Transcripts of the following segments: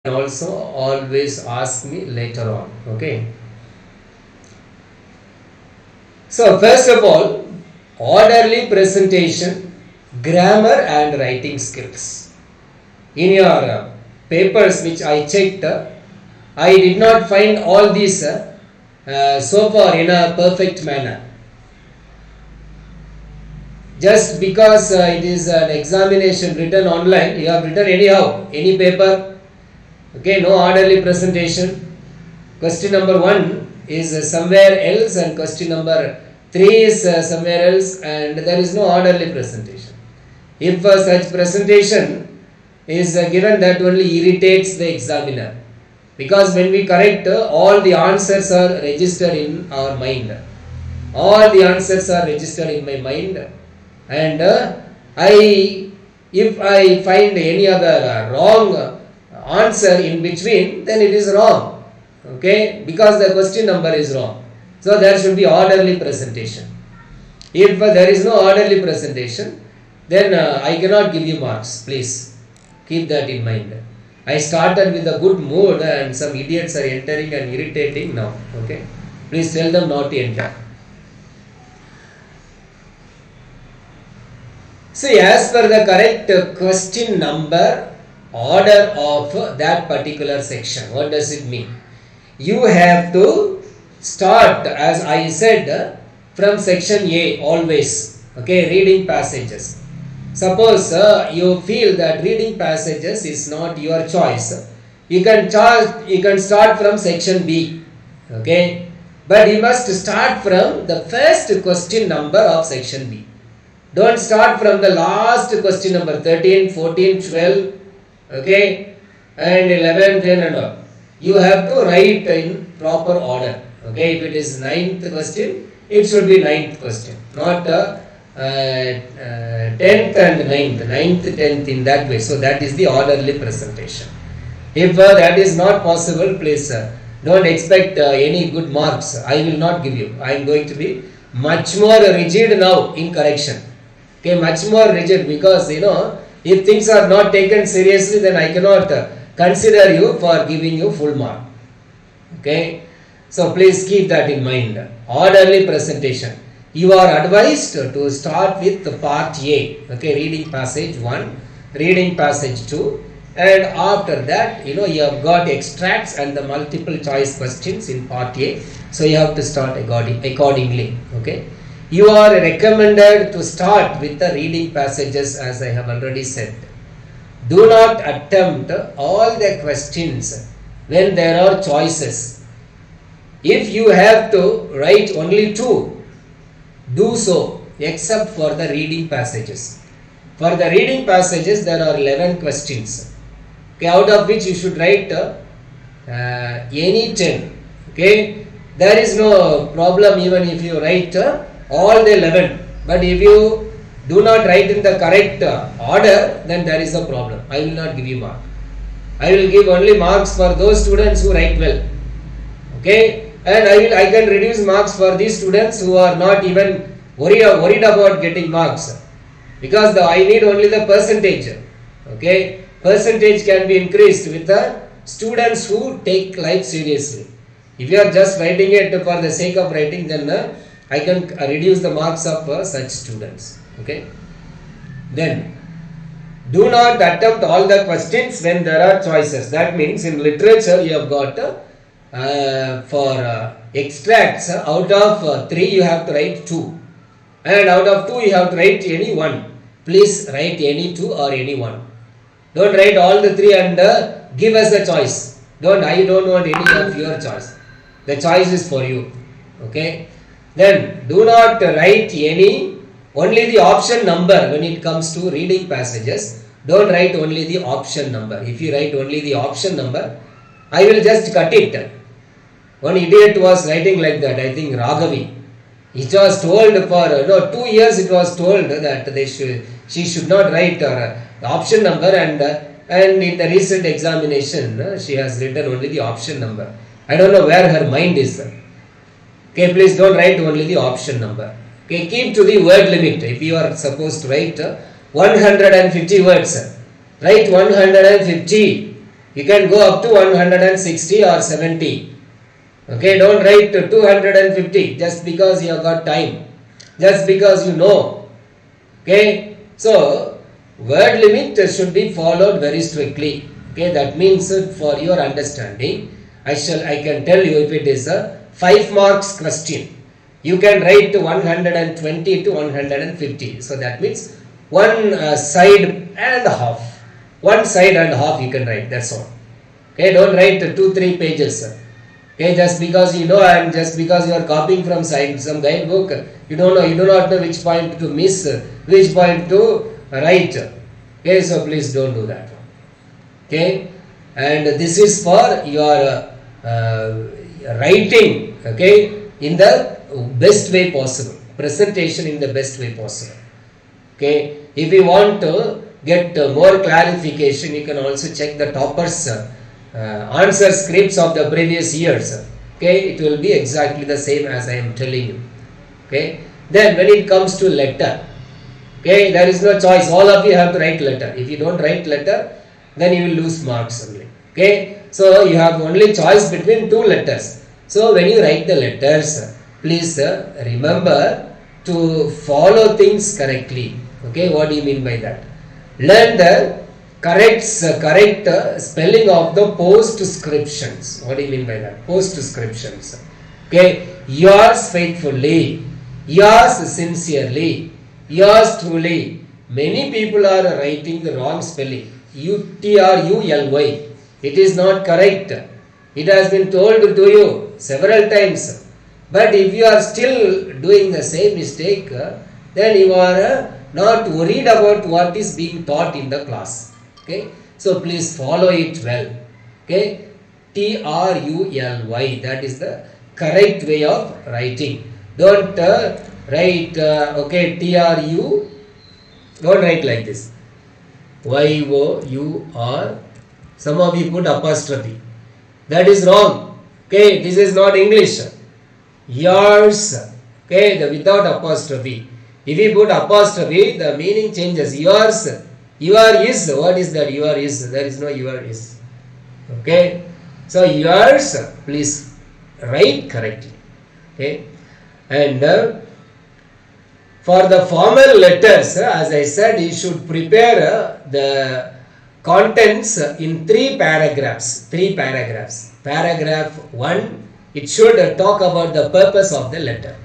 can also always ask me later on. Okay. So first of all, orderly presentation, grammar and writing skills. In your papers which I checked, I did not find all these so far in a perfect manner. Just because it is an examination written online, you have written anyhow, any paper. Okay, no orderly presentation. Question number 1 is somewhere else and question number 3 is somewhere else, and there is no orderly presentation. If such presentation is given, that only irritates the examiner, because when we correct, all the answers are registered in our mind. All the answers are registered in my mind, and if I find any other wrong answer in between, then it is wrong. Okay, because the question number is wrong. So there should be orderly presentation. If there is no orderly presentation, then I cannot give you marks. Please keep that in mind. I started with a good mood and some idiots are entering and irritating now. Okay, please tell them not to enter. See, as per the correct question number, order of that particular section, what does it mean? You have to start, as I said, from section A always. Okay, reading passages. Suppose you feel that reading passages is not your choice, you can start from section B. Okay, but you must start from the first question number of section B. Don't start from the last question number 13, 14, 12, okay, and 11, 10 and all. You have to write in proper order. Okay, if it is 9th question, it should be 9th question, not 10th and 9th, 9th, 10th in that way. So that is the orderly presentation. If that is not possible, please don't expect any good marks. I will not give you. I am going to be much more rigid now in correction. Okay, much more rigid, because if things are not taken seriously, then I cannot consider you for giving you full mark. Okay, so please keep that in mind. Orderly presentation. You are advised to start with the part A. Okay, reading passage 1, reading passage 2, and after that, you have got extracts and the multiple choice questions in part A. So you have to start accordingly. Okay. You are recommended to start with the reading passages, as I have already said. Do not attempt all the questions when there are choices. If you have to write only 2, do so, except for the reading passages. For the reading passages, there are 11 questions. Okay, out of which you should write any 10. Okay, there is no problem even if you write all the 11, but if you do not write in the correct order, then there is a problem. I will not give you mark. I will give only marks for those students who write well. Okay, and I can reduce marks for these students who are not even worried about getting marks, because I need only the percentage. Okay, percentage can be increased with the students who take life seriously. If you are just writing it for the sake of writing, then I can reduce the marks of such students. Okay. Then, do not attempt all the questions when there are choices. That means in literature you have got for extracts, out of 3 you have to write 2, and out of 2 you have to write any 1. Please write any 2 or any 1. Don't write all the 3 and give us a choice. I don't want any of your choice. The choice is for you. Okay. Then do not write only the option number when it comes to reading passages. Don't write only the option number. If you write only the option number, I will just cut it. One idiot was writing like that, I think Raghavi. It was told for 2 years it was told that she should not write the option number, and in the recent examination she has written only the option number. I don't know where her mind is. Okay, please don't write only the option number. Okay, keep to the word limit. If you are supposed to write 150 words, write 150. You can go up to 160 or 70. Okay, don't write 250 just because you have got time, just because you know. Okay, so word limit should be followed very strictly. Okay, that means for your understanding, I can tell you, if it is a 5 marks question, you can write 120 to 150. So that means one side and a half. One side and a half you can write, that's all. Okay, don't write 2-3 pages. Okay, just because you know, and just because you are copying from some guidebook, you do not know which point to miss, which point to write. Okay, so please don't do that one. Okay, and this is for your writing, okay, in the best way possible, presentation in the best way possible. Okay, if you want to get more clarification, you can also check the toppers answer scripts of the previous years. Okay, it will be exactly the same as I am telling you. Okay, then when it comes to letter, okay, there is no choice, all of you have to write letter. If you don't write letter, then you will lose marks only. Okay, so you have only choice between 2 letters. So when you write the letters, please remember to follow things correctly. Okay, what do you mean by that? Learn the correct spelling of the postscriptions. What do you mean by that? Postscriptions. Okay, yours faithfully, yours sincerely, yours truly. Many people are writing the wrong spelling. UTRULY. It is not correct. It has been told to you several times. But if you are still doing the same mistake, then you are not worried about what is being taught in the class. Okay, so please follow it well. Okay, TRULY, that is the correct way of writing. Don't write okay, TRU, don't write like this, YOUR. Some of you put apostrophe, that is wrong. Okay, this is not English. Yours, okay, the without apostrophe. If you put apostrophe, the meaning changes. Yours, your is, what is that? Your is, there is no your is. Okay, so yours, please write correctly. Okay, and for the formal letters, as I said, you should prepare the contents in 3 paragraphs. 3 paragraphs. Paragraph 1, it should talk about the purpose of the letter.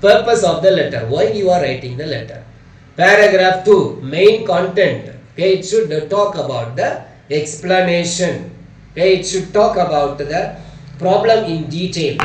Purpose of the letter, why you are writing the letter. Paragraph 2, main content. Okay, it should talk about the explanation. Okay, it should talk about the problem in detail.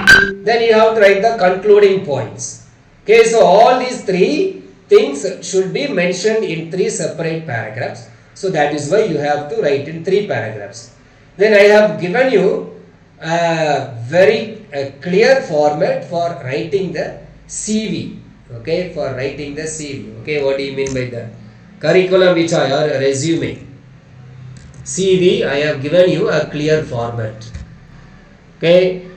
Then you have to write the concluding points. Okay, so all these 3 things should be mentioned in 3 separate paragraphs. So that is why you have to write in 3 paragraphs. Then I have given you a very clear format for writing the CV. Okay, for writing the CV. Okay, what do you mean by that? Curriculum vitae or resume. CV, I have given you a clear format. Okay,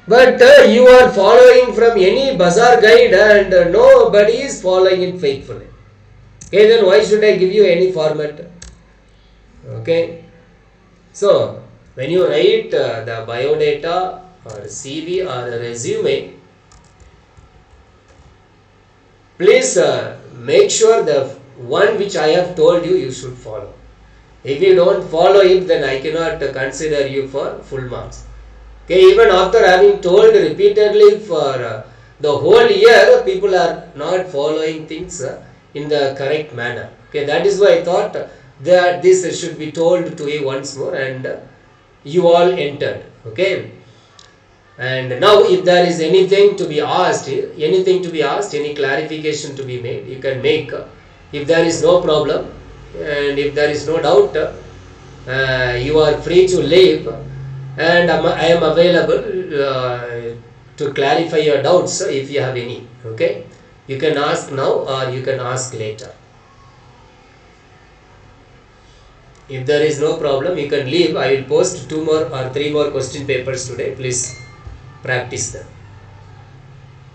but you are following from any bazaar guide and nobody is following it faithfully. Okay, then why should I give you any format? Okay, so when you write the biodata or CV or resume, please make sure the one which I have told you, you should follow. If you don't follow it, then I cannot consider you for full marks. Okay, even after having told repeatedly for the whole year, people are not following things in the correct manner. Okay, that is why I thought that this should be told to you once more, and you all entered. Okay, and now if there is anything to be asked, any clarification to be made, you can make. If there is no problem and if there is no doubt, you are free to leave, and I am available to clarify your doubts if you have any. Okay, you can ask now or you can ask later. If there is no problem, you can leave. I will post 2 more or 3 more question papers today. Please practice them.